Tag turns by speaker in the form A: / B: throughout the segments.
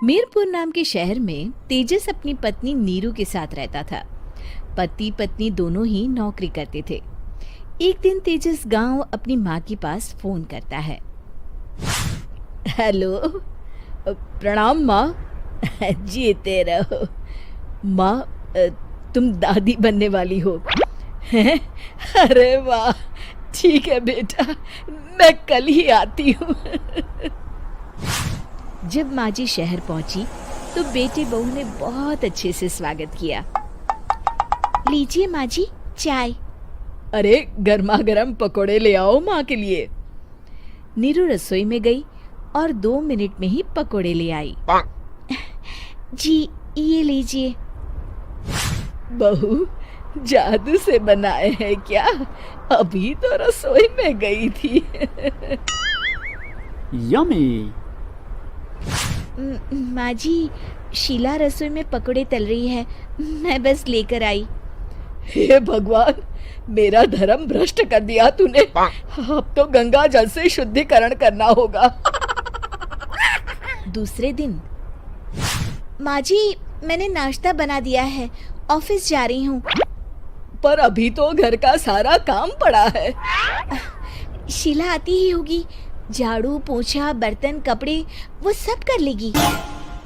A: मीरपुर नाम के शहर में तेजस अपनी पत्नी नीरू के साथ रहता था। पति पत्नी दोनों ही नौकरी करते थे। एक दिन तेजस गांव अपनी माँ के पास फोन करता है। हेलो, प्रणाम माँ। जीते रहो माँ, तुम दादी बनने वाली हो हैं? अरे वाह, ठीक है बेटा, मैं कल ही आती हूँ। जब माँ जी शहर पहुंची तो बेटे बहू ने बहुत अच्छे से स्वागत किया। लीजिए माँ जी, चाय। अरे गर्मा गर्म पकोड़े ले आओ माँ के लिए। नीरू रसोई में गई और 2 मिनट में ही पकोड़े ले आई। जी ये लीजिए। बहू, जादू से बनाए हैं क्या? अभी तो रसोई में गई थी।
B: यम्मी।
A: माँ जी, शीला रसोई में पकोड़े तल रही है, मैं बस लेकर आई। हे भगवान, मेरा धर्म भ्रष्ट कर दिया तूने। अब तो गंगा जल से शुद्धिकरण करना होगा। दूसरे दिन, माँ जी मैंने नाश्ता बना दिया है, ऑफिस जा रही हूँ। पर अभी तो घर का सारा काम पड़ा है। शीला आती ही होगी, झाड़ू पोछा बर्तन कपड़े वो सब कर लेगी।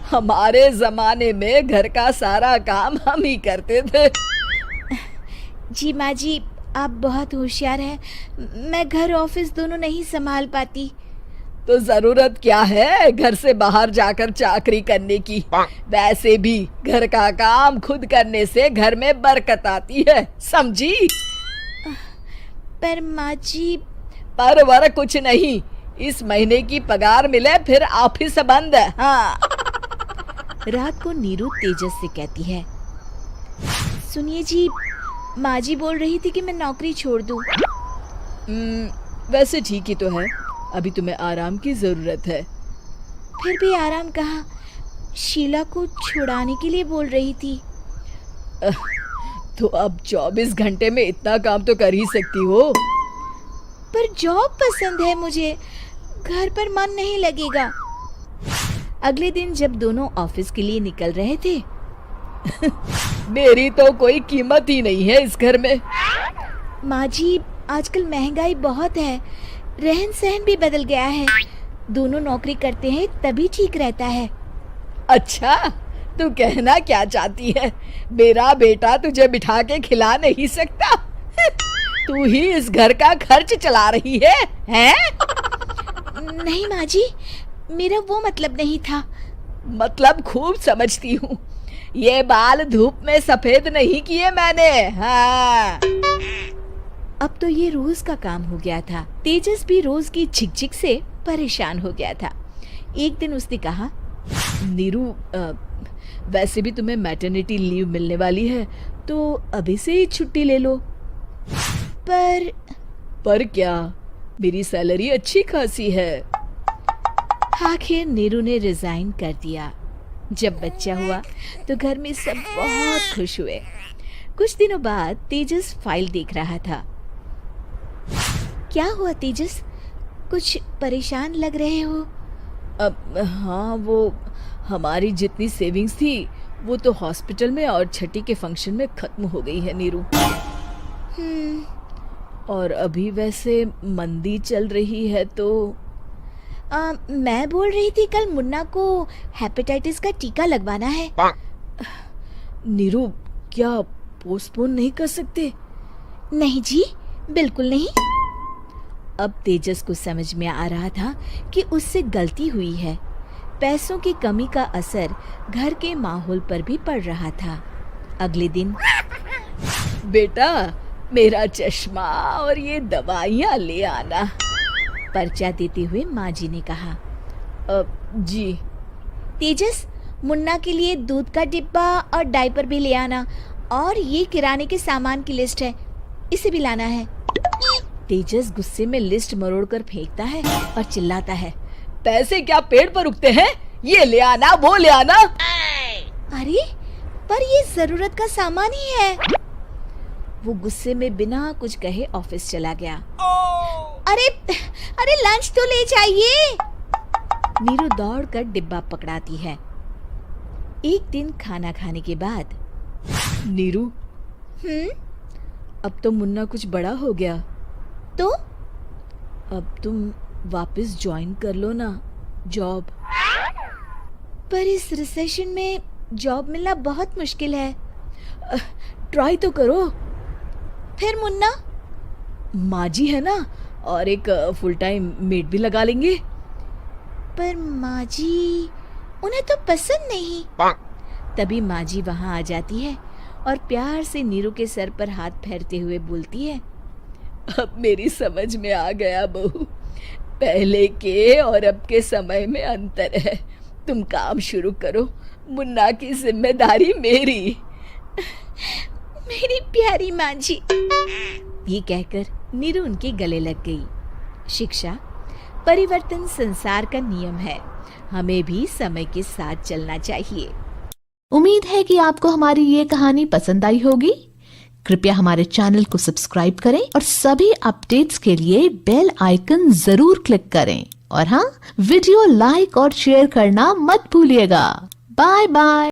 A: हमारे जमाने में घर का सारा काम हम ही करते थे। जी माँ जी, आप बहुत होशियार हैं, मैं घर ऑफिस दोनों नहीं संभाल पाती। तो जरूरत क्या है घर से बाहर जाकर चाकरी करने की? वैसे भी घर का काम खुद करने से घर में बरकत आती है, समझी? पर माँ जी। पर वर कुछ नहीं, इस महीने की पगार मिले फिर ऑफिस बंद। हाँ। रात को नीरू तेजस से कहती है, सुनिए जी, माँ जी बोल रही थी कि मैं नौकरी छोड़ दूं। वैसे ठीक ही तो है, अभी तुम्हें आराम की जरूरत है। फिर भी आराम कहाँ, शीला को छुड़ाने के लिए बोल रही थी। तो अब 24 घंटे में इतना काम तो कर ही सकती हो। पर जॉब पसंद है मुझे, घर पर मन नहीं लगेगा। अगले दिन जब दोनों ऑफिस के लिए निकल रहे थे, मेरी तो कोई कीमत ही नहीं है इस घर में। माँ जी, आजकल महंगाई बहुत है, रहन सहन भी बदल गया है, दोनों नौकरी करते हैं तभी ठीक रहता है। अच्छा, तू कहना क्या चाहती है? मेरा बेटा तुझे बिठा के खिला नहीं सकता? तू ही इस घर का खर्च चला रही है, हैं? नहीं माँ जी, मेरा वो मतलब नहीं था। मतलब खूब समझती हूँ, ये बाल धूप में सफेद नहीं किए मैंने। हाँ। अब तो ये रोज का काम हो गया था। तेजस भी रोज की झिकझिक से परेशान हो गया था। एक दिन उसने कहा, नीरू, वैसे भी तुम्हें मैटरनिटी लीव मिलने वाली है, तो अभी से ही छुट्टी ले लो। पर क्या, मेरी सैलरी अच्छी खासी है। आखिर नीरू ने रिजाइन कर दिया। जब बच्चा हुआ तो घर में सब बहुत खुश हुए। कुछ दिनों बाद तेजस फाइल देख रहा था। क्या हुआ तेजस, कुछ परेशान लग रहे हो? हाँ, वो हमारी जितनी सेविंग्स थी वो तो हॉस्पिटल में और छठी के फंक्शन में खत्म हो गई है नीरू। और अभी वैसे मंदी चल रही है तो मैं बोल रही थी कल मुन्ना को हेपेटाइटिस का टीका लगवाना है। नीरू, क्या पोस्टपोन नहीं कर सकते? नहीं जी, बिल्कुल नहीं। अब तेजस को समझ में आ रहा था कि उससे गलती हुई है। पैसों की कमी का असर घर के माहौल पर भी पड़ रहा था। अगले दिन, बेटा मेरा चश्मा और ये दवाइयाँ ले आना, पर्चा देते हुए माँ जी ने कहा। जी। तेजस, मुन्ना के लिए दूध का डिब्बा और डायपर भी ले आना, और ये किराने के सामान की लिस्ट है, इसे भी लाना है। तेजस गुस्से में लिस्ट मरोड़कर फेंकता है और चिल्लाता है, पैसे क्या पेड़ पर उगते हैं? ये ले आना, वो ले आना। अरे पर ये जरूरत का सामान ही है। वो गुस्से में बिना कुछ कहे ऑफिस चला गया। अरे लंच तो ले जाइए। नीरू दौड़कर डिब्बा पकड़ाती है एक दिन खाना खाने के बाद, नीरू, अब तो मुन्ना कुछ बड़ा हो गया, तो अब तुम वापस ज्वाइन कर लो ना जॉब। पर इस रिसेशन में जॉब मिलना बहुत मुश्किल है। ट्राई तो करो। फिर मुन्ना, माँ जी है ना, और एक फुल टाइम मेड भी लगा लेंगे। पर माँ जी, उन्हें तो पसंद नहीं। तभी माँ जी वहाँ आ जाती है और प्यार से नीरू के सर पर हाथ फेरते हुए बोलती है, अब मेरी समझ में आ गया बहू, पहले के और अब के समय में अंतर है। तुम काम शुरू करो, मुन्ना की जिम्मेदारी मेरी। मेरी प्यारी माँ जी। ये कहकर नीरू उनके गले लग गई। शिक्षा, परिवर्तन संसार का नियम है, हमें भी समय के साथ चलना चाहिए।
B: उम्मीद है कि आपको हमारी ये कहानी पसंद आई होगी। कृपया हमारे चैनल को सब्सक्राइब करें और सभी अपडेट्स के लिए बेल आइकन जरूर क्लिक करें। और हाँ, वीडियो लाइक और शेयर करना मत भूलिएगा। Bye bye.